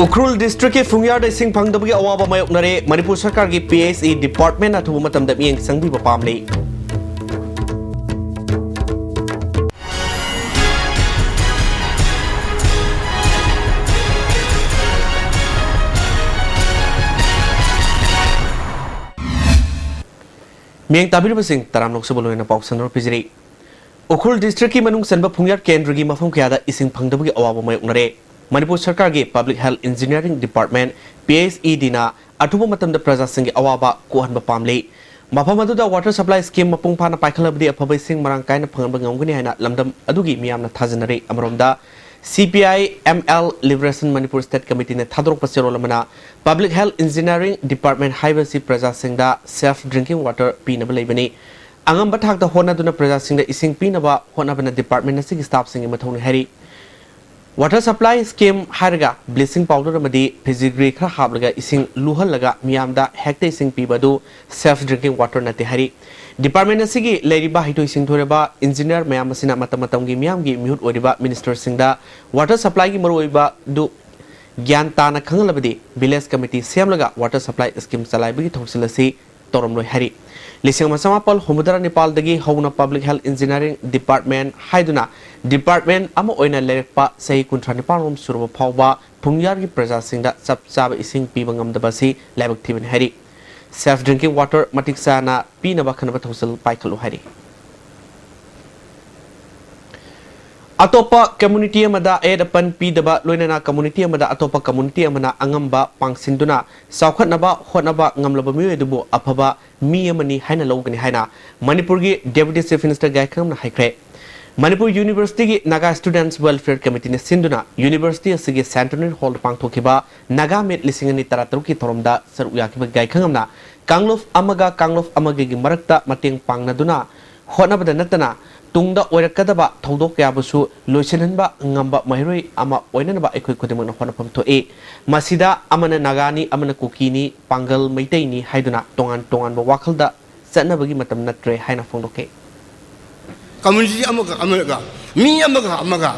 Ukhrul district के फुंगियार सिंह फंगदबगी अवाबा मायोकनरे मणिपुर सरकार की पीएसई डिपार्टमेंट अथुब मतमदा मियेंग संगबीबा पामले मियेंग ताबिरबा सिंह तराम लोकसभा पाउसनर पिजरी उखरुल डिस्ट्रिक्ट की मनुंग सनबा फुंगियार केंद्र की मफम कयादा इसिंग फंगदबगी अवाबा मायोकनरे मणिपुर सरकार के public health engineering department PSE दिना अथुब मतमदा प्रजा सिंह अवाबा कोहनबा पामले मफम अदुदा वाटर सप्लाई स्कीम मपुंग फाना पाइखलबदी अफबा इसिंग Marang कायना फंगबा ngamgani haina lamdam adugi miyamna thajanare amromda CPI ML Liberation Manipur State Committee ne thadrok paserolamana Public Health Engineering Department Highway Praja Singda Self Drinking Water Pinaba Lebani Angam Batak the Hona Duna Praja Singda Ising Pinaba Honabana Department Nasing Staff Sing Matoni Harry Water Supply Scheme Harga Blessing Powder Madi Physigree Hablaga Ising Luhalaga Miamda Hecte Sing Pibadu Self Drinking Water Nati Harry Department Nasigi Lady Bahito Sing Toreba Engineer Mayamasina Matamatangi Miamgi Mute Oriba Minister Singda Water Supply Maroiba do Gyantana Kangalabadi Village Committee Siamlaga Water Supply Scheme Salaibi Tosilasi Toromlo Harry Lising Masamapal Humudara Nepal Dagi Hona Public Health Engineering Department Haiduna Department Ama Oina Lerpa Say Kuntraniparum Surba Pauba Pungyari Praja Singda Sab Ising Pibangam the Basi Labak Tivan Harry Self Drinking Water Matiksana Pinabakanaba Tosil Paikalu Harry Atopa Community Amada Edapan Pidaba Loinana Community Amada Atopa Community Amana Angamba Pangsinduna Saukatnaba Honaba Ngamlabamu Dubu Apaba Miyamani Haina Logan Haina Manipuri Deputy Chief Minister Gaikam Haikre Manipur University Naga Students Welfare Committee ne Sinduna University Asigi Centenary Hall Pangtokiba Naga Met Lisingani Taratruki Toromda Saruyakiba Gaikangamna Kanglof Amagi Marakta Mating Pangnaduna Honabada Natana Tungda Oirakadaba Todok Yabusu Lucianba Ngamba Mahiri Ama Oinaba Equipment Honapam to A Masida Amana Nagani Amana Kukini Pangal Maitaini Haiduna Tongan Wakalda Sanabagi Matam Natre Haina Fondoke Community Amaga Me Amaga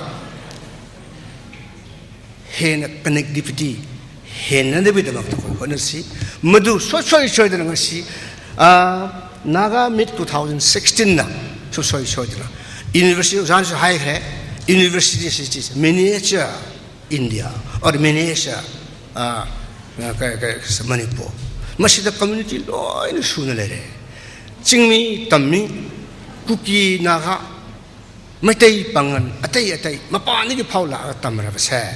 Hen connectivity Hen and the bit of honesty Madu so Naga mid 2016 so University of High University Cities Miniature India or Miniature Manipur Masida community law in Sunalere Chingmi Tammi Kuki Naga Matei Pangan Atay Mapani Paula Tamarabasa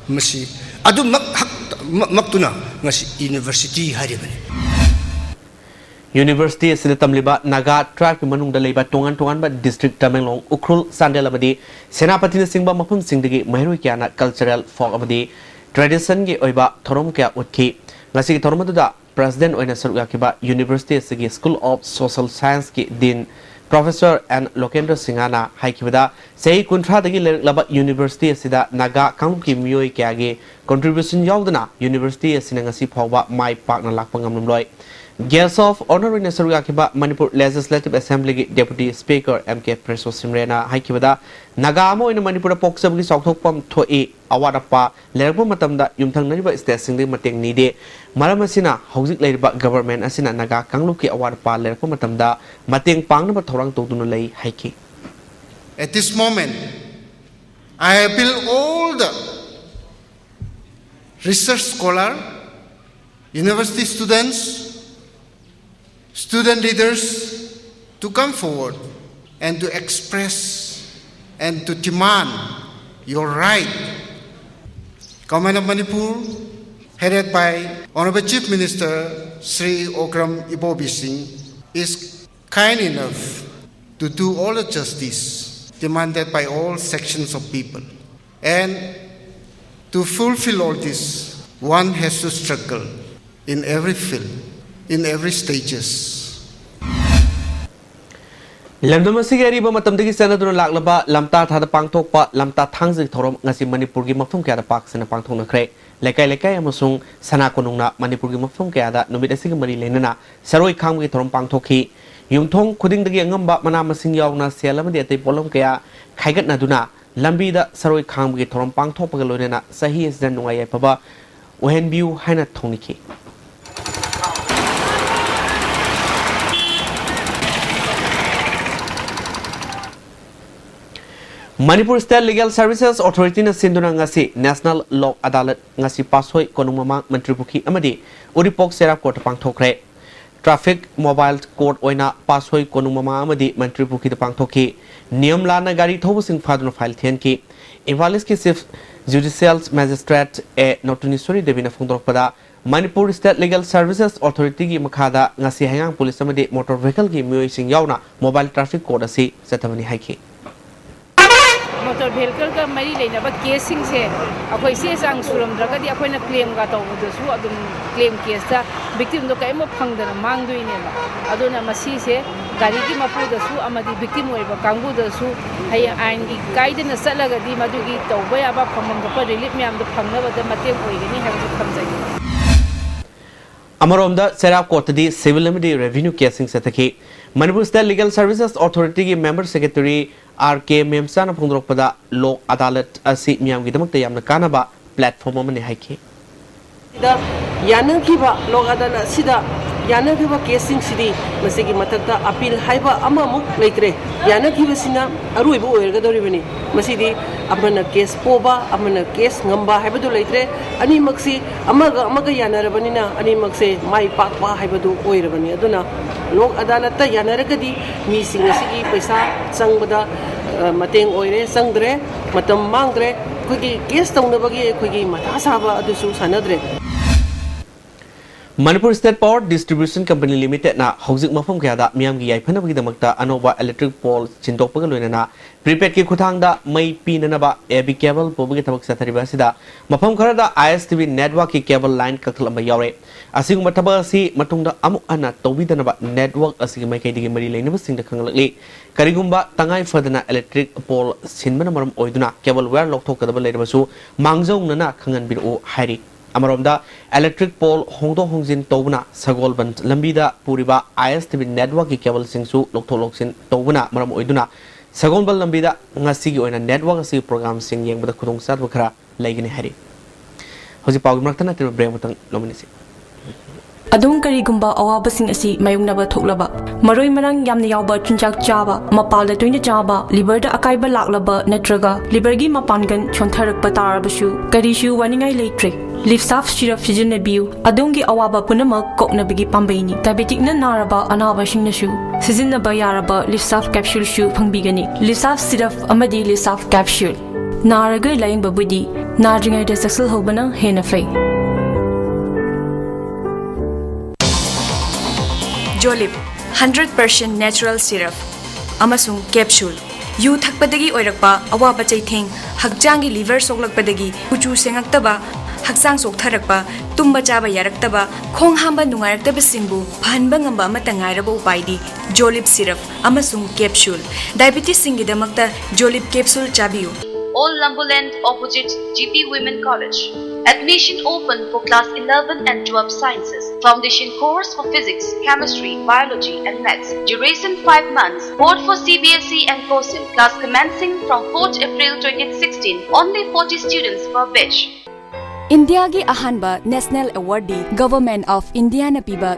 Masi Adu Maktuna Masi University Haribani University Sidatamliba Naga Track Manung the Labor Tongan but District Tamelong Ukrul Sandelabadi Senapati Singba Mapum Singdi Mahirukiana Cultural Folk Abadi Tradition Gi Oiba Toromka Utki Nasi Tormada President Oinasarukiba University Sigi School of Social Science Ki Dean Professor and Lokendra Singana Haikivada Say Kuntra the Laba University Sida Naga Kanki Mui Kage Contribution Yaldana University Sinangasi Pawa My Partner Lakpangam Loy Guest of Honor in Saruyakiba Manipur Legislative Assembly Deputy Speaker MK Preso Simrena Haikivada Nagamo in Manipur Poksabli Soktopam to a Awadapa Lerbo Matamda Yumtang Niba is testing the Mating Nide Maramasina Housing Labor Government Asina Naga Kangluki Awadapa Lerbo Matamda Mating Pangaba Torang Todunulay Haiki. At this moment, I appeal all the research scholar, university students, student leaders to come forward and to express and to demand your right. Government of Manipur, headed by Honorable Chief Minister Sri Okram Ibobi Singh, is kind enough to do all the justice demanded by all sections of people. And to fulfill all this, one has to struggle in every field, in every stages. Lamdamasi Ariba Matamdiki Senator Laklaba, Lamta had a Pangtopa, Lamta Tangzi Torom, Nasi Manipurgi Mafum Kada Parks and a Pangtona Cray, Lekai Amusung, Sanakonuna, Manipurgi Mafum Kada, Nomidasi Mari Lenana, Saroi Kamgi Torom Pangtoki, Yumtong, Kuding the Yangamba, Manama Singyauna, Sialam de Polom Kaya, Kaigat Naduna, Lambida, Saroi Kamgi Torom Pangtopa Lorena, Sahi is then Waya Paba, ꯑꯣꯏꯍꯟꯕꯤꯌꯨ ꯍꯥꯏꯅ ꯊꯧꯅꯤꯈꯤ꯫ Manipur State Legal Services Authority na sinduna ngasi National Law Adalat ngasi pasoi konung mamang Menteri Bukhi amadi Uripok Serap Court pangthokre. Traffic Mobile Court oina pasoi konung mamang amadi Menteri Bukhi pangthokki. Niyam lana gari thobu sing phaduna file thian ki. Invalis ki Chief Judicial Magistrate e Notunisori Devina Fundrok pada Manipur State Legal Services Authority ki makhada ngasi hangang police amadi motor vehicle ki miyoi sing yauna mobile traffic code asi setavani haiki. Motor vehicle ka mari leina ba casing se akoi se sang suram draga di akoi na claim ga taw do su adum claim case ta victim do kai mo phangdana mangdoi ne ba aduna masi se gari ki mapu da su amadi victim oi ba kangbu da su hay ain gi kaidena salaga di madu gi taw ba ya ba phamam da pa relief myam do phangna ba da mateng oi gani ha ba khamjai Amaromda Serap Court di Civil Remedy Revenue Casing Setaki Manipur State Legal Services Authority ki Member Secretary RK Memsana Pungdrok pada Law Adalat asi miyam gi damak tayam na kanaba platform amane haiki. Da yanang kiba Law Adalat sida yanang kiba casing sidi masigi matakta appeal haiba amamuk leitre yanang kiba sina aruibu oirga doribani masidi amana case poba amana case ngamba haiba do leitre ani maksi amaga yanarabani na ani makse mai pakpa haiba do oirabani aduna Law Adalat ta yanaragadi mi singasigi paisa sangbada mateng oire sangdre matam mangdre kugi case tawnabagi kugi matha saba adusu sanadre Manipur State Power Distribution Company Limited na hauzik mafam kaya da miyam gi yaipana bagi damakta anoba electric pole chindok paga loina na prepaid ki khuthang da mai pina na ba AB cable pobagi tabak sathariba sida mafam khara da ISTV network ki cable line kakhal amba yaure asing mathaba si matungda amuk ana tawbidana ba network asing mai kai digi mari leina ba singda khangalakli karigumba tangai fadana electric pole sinbana maram oiduna cable wire lokthok kadaba leirabasu mangjong na khangan biru hairi Amaromda electric pole hongdo hongjin tobuna sagol ban lambida puriba ISTV network ki cable singsu loksin tobuna maram oiduna sagol ban lambida ngasi gi oina network asi program sing yengbada khudong sat khara laigini hari hoji pawgi maktana tir break mutang lominisi Adung karigumba awabasing asi mayungnaba thoklaba maroi marang yamna yawba chunjak chaba mapalda toina chaba liver da akaiba laklaba natraga liver gi mapangan chontharakpa tarabasu karishu waningai leitre Lifsaf syrup sijunabiu adungi awaba punamak koknabigi pambaini diabetic na naraba anaba singnasu sizinaba yaraba Lifsaf capsule shu phangbigani Lifsaf syrup amadi Lifsaf capsule naraga laing babudi nadringai da saksal hobana hena fai Jolip 100% natural syrup amasung capsule yu thakpadagi oirakpa awaba chaitheng hakjangi liver soklakpadagi kuchu sengaktaba haksang soktharakpa tumba chaba yaraktaba khong hamba nungaraktaba singbu phanba ngamba amata ngairaba upaidi Jolip syrup amasung capsule diabetes singidamakta Jolip capsule chabiu All Lambuland opposite GP Women College. Admission open for class 11 and 12 sciences. Foundation course for physics, chemistry, biology and maths. Duration 5 months. Board for CBSE and COSIM. Class commencing from 4th April 2016. Only 40 students per batch. India ki ahanba National Awardee Government of India na piba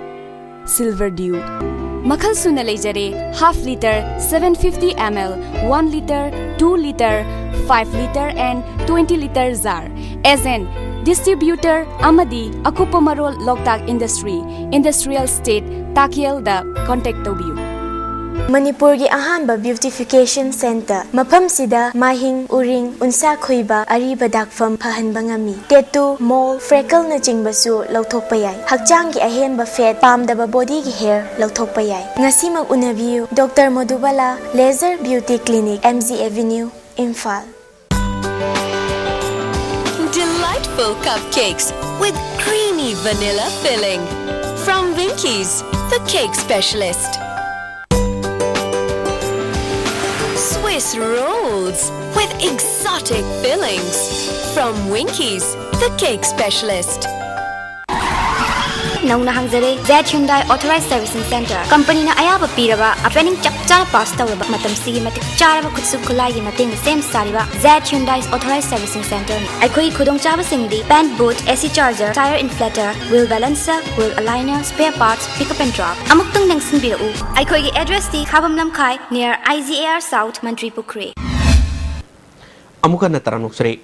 Silver Dew. Makhal suna leijare half liter, 750 ml, 1 liter, 2 liter, 5 liter and 20 liter jar. As an distributor Amadi Akupamarol Loktak Industry, Industrial State, Takiel da contact tobiu. Manipur gi ahanba beautification center mafam sida mahing uring unsa khoiba ariba dakfam phahanba ngami tattoo mole freckle na chingbasu lauthokpa yai hakchang gi ahenba fat pamdaba body gi hair lauthokpa yai ngasi mag unabiu Dr. Madhubala Laser Beauty Clinic MZ Avenue Imphal. Delightful cupcakes with creamy vanilla filling from Winkies, the cake specialist. Swiss rolls with exotic fillings from Winkies, the cake specialist. नौना हंगजरे Z Hyundai Authorized Servicing Center company ना अयाब पीरबा training चपचा pass तौरबा मतम सिगी मतिक चारबा खुदसु खुलागी मतेंग सेम सारिबा Z Hyundai Authorized Servicing Center अखोई खुदोंग चाबा सिंगदी पैन बोट AC charger tire inflator wheel balancer wheel aligner spare parts pickup and drop अमुक्तंग नंगसिन बिरउ अखोई की एड्रेस ती खाबम लमखाई near IGAR South Mantri Pukri अमुका नतरा नुक्सरे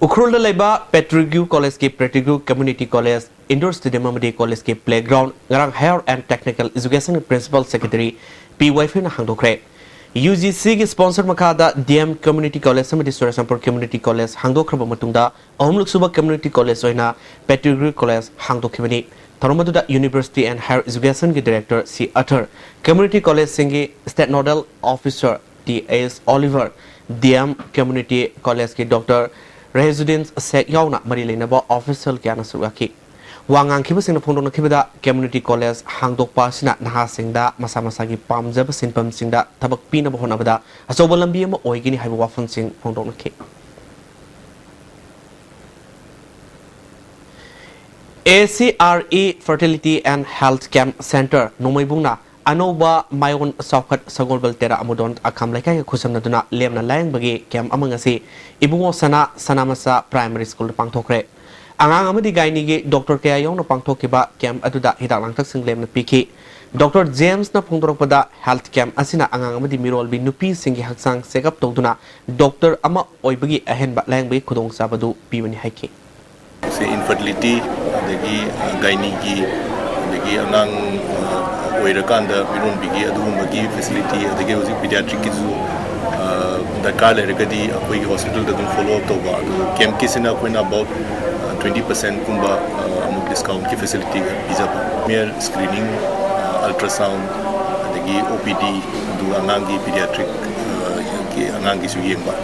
Ukhrul लेबा पेट्रिग्यू कॉलेज के Pettigrew community college indoor stadium अमदी कॉलेज के प्लेग्राउंड ngरang higher and technical education principal secretary P वाइफे ना हांगदोखरे UGC के स्पॉन्सर मखादा DM कम्युनिटी कॉलेज अमदी सुरेशनपुर कम्युनिटी कॉलेज हांगदोखरब मतुंगदा अहमलुक सुबा कम्युनिटी कॉलेज ओइना पेट्रिग्यू कॉलेज हांगदोखिबनी थरमदुदा यूनिवर्सिटी एंड हायर एजुकेशन के डायरेक्टर सी अथर कम्युनिटी कॉलेज सिंगे state nodal officer TS Oliver DM community college के doctor Residence set yauna mari leinaba official kyana suraki wangang khiba singna phongdona khibada community college hangdok pa sina naha singda masa masa gi pamjaba sinpam singda thabak pina bahona bada asoba lambi ama oigini haiba wafan sing phongdona khi ACRE Fertility and Health Camp Center Nomaibungna Anoba Mayon Saukat Sagolbal Tera Amudon Akam Laka Kusanaduna Lemna Lang Bagi Cam Amangasi Ibungo Sana Sanamasa Primary School Pangtokre Angang Amadi Gainigi Dr. Kayon Pangtokiba Cam Aduda Hidalang Sing Lemna Piki Dr. James na Pongdoropada Health Camp Asina Angang Amadi Mirol Bi Nupi Singi Haksang Segap Toduna Dr. Ama Oibagi Ahen Batlang Bi Kudong Sabadu Piwani Haiki Infertility Dagi Gainigi Dagi Angang Oirakanda, we don't begin the facility, the Gazi pediatric is the car Regadi, a hospital doesn't follow up the Camp Kisina when about 20% Kumba discount facility is up. Mere screening, ultrasound, the OPD, do Anangi pediatric Anangi Suyemba.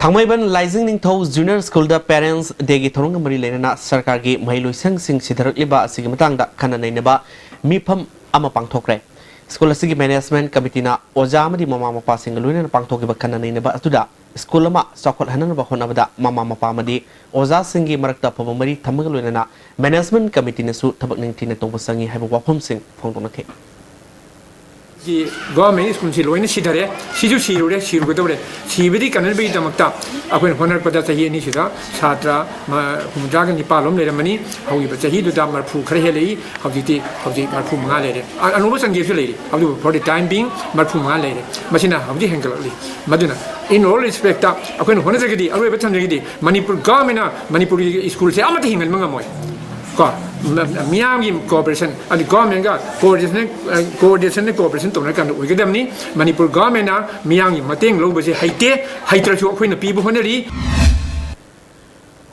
Thangmaiban Lising Ning Thos Junior School da parents degi thorong mari lena sarkar gi mailoi sang sing sidharak liba asigi matang da khana nainaba mifam ama pangthokre school asigi management committee na oja amadi mama mapa sing loina pangthokiba khana nainaba atuda school ama sakhol hanan ba khona bada mama mapa amadi oja singi marakta phaba mari thamaga loina management committee na su thabak ning thina tongba sangi haiba wafam sing phongdona ke government school si loina sidare siju sirure sirugudore sibidi kanalbi damakta akwen honar pada chahi ni sida chhatra humjagan ni palom le ramani hawi ba chahi du da marphu khare helei hawji marphu manga le anuba sange su le hawdu for the time being marphu manga le masina hawji hengel le maduna in all respect akwen honar jagidi arwe ba tham jagidi manipur government manipuri school se amati hingal manga moy ko Miami cooperation and the government got coordination cooperation to make we get them ni Manipur government na Miami mating lo ba se haite haitra chu khoi na pi bu honari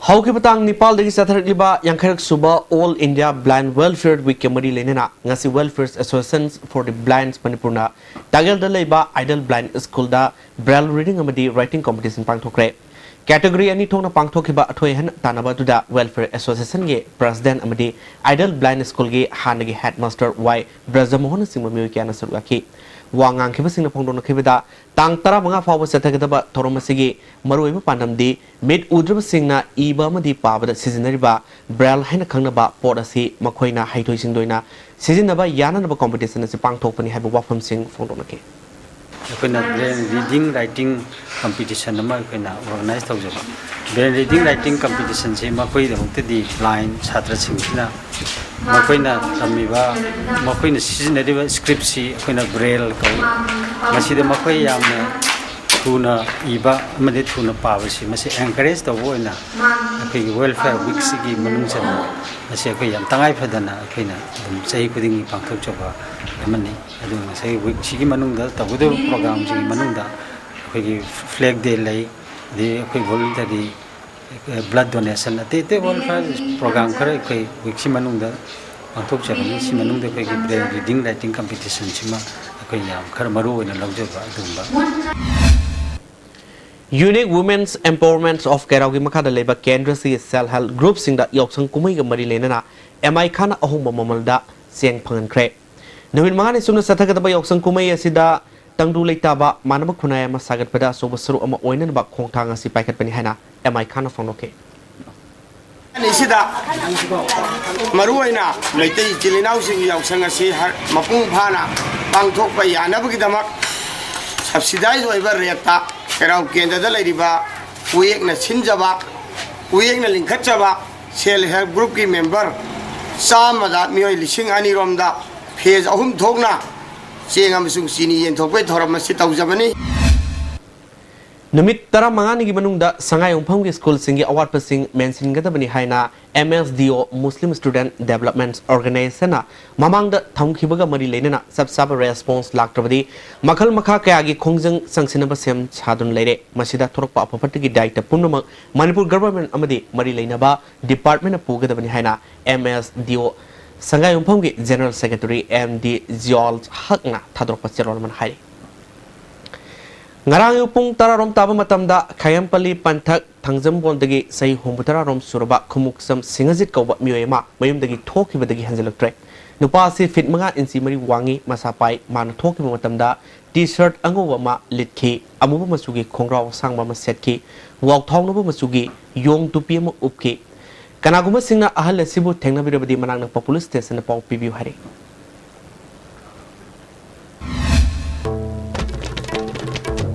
Hauki Batang Nepal dagi satharliba Yankharak Suba All India Blind Welfare Week Kemari Lenena Ngasi Welfare Associations for the Blind Manipurna Tagal Dalaiba Idle Blind School da Braille Reading Amadi Writing Competition Pangtokre Category any tone of Pangtokiba Atoyan Tanaba to the Welfare Association ge President Amadi Idle Blind School ge Hanagi Headmaster Y Brazamohon Simamukiana Suraki Wangang Kibasing the Pondon Kibida Tang Taramanga Fawa Satakaba Toromasigi Maruiba Pandamdi made Udra Singna Iba Madi Pava Seasonariba Braille Henakanaba Podasi Makoina Haitoising Doina Seasonaba Yanaba competition as a Pangtokani have a wafam sing Fondonaki. Reading writing competition organized reading writing competition se makoi the blind chhatra singna makoina tamiba makoina seasonary script si koina braille ko masida makoi yamna tuna iba amade tuna pawasi masi encourage the boina akoi welfare week sigi manung chan masi akoi yam tangai phadana koina dum sei kuding pangthok choba amani adu sei week sigi manung da tabudo program sigi manung da akoi flag day lai de akoi voluntary blood donation ate welfare program kare akoi week si manung da pangthok choba si manung da akoi reading writing competition sima akoi yam khar maru oina lawjoba adumba Unique Women's Empowerment of Keraugi Makada Labor Kendra si self-help group sing da yoksang kumai ga mari lenana MI khana ahumba mamalda siang phangan kre Nawin mangani sumna sathagada ba yoksang kumai asida tangdu leitaba manaba khunaya ma sagat pada sobasaru ama oinan ba khongthang asi paikat pani hana MI khana phone okay Nisida Maruina, Late Chilinausing Yaksangasi, Mapung Pana, Bangtok by Yanabagamak, subsidized over Reta, around Kenda the Ladiba, Uyekna Sinjaba, Uyekna Linkachaba, Shell Help Group member, Sam that Mio Lishing Ani Romda, Pays Ahum Togna, seeing Amasung Sini and Tokwe Toramasita Zabani. Numit tara mangani gi manungda sangai umpham gi school singi award passing mention gadabani haina MSDO Muslim Student Development Organization na mamangda thamkhibaga mari leinana sab response laktrabadi makhal makha kaya gi khongjang sangsinaba sem chadun leire masida thorokpa apapati gi daita punnamak Manipur government amadi mari leinaba department na pugadabani haina MSDO sangai umpham gi General Secretary MD Ziol Hakna thadrokpa cherolman hai Ngarang upung tararom taba matamda Kayampali Panthak Tangjam Bondagi Sai Hombutararom Suraba Kumuksam Singazit Kauba Mioema Mayumdagi Tokibadagi Hanzelaktre Nupasi fit mga insi mari wangi masapai man tokiba matamda T-shirt angova litki amuba masugi kongraw sangba masetki wak thongnoba masugi yong tupi mo upki kanaguma singna ahal sibu thengna birabadi manang ng police station na pau pibiu hari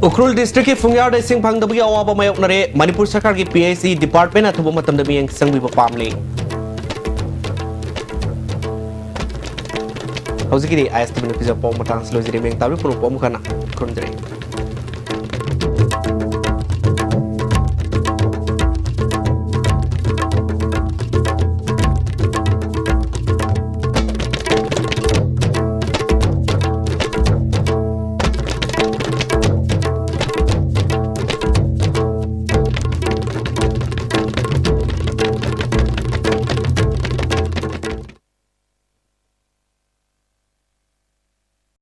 Ukhrul district ki fungyar da sing phang dabagi awaba mayok nare Manipur Sarkar ki PAC department athuba matam da miyang sangbi ba pamli How's it ISTV na pizza pau matang slow ziri miyang tabi puro pau mukana kurundre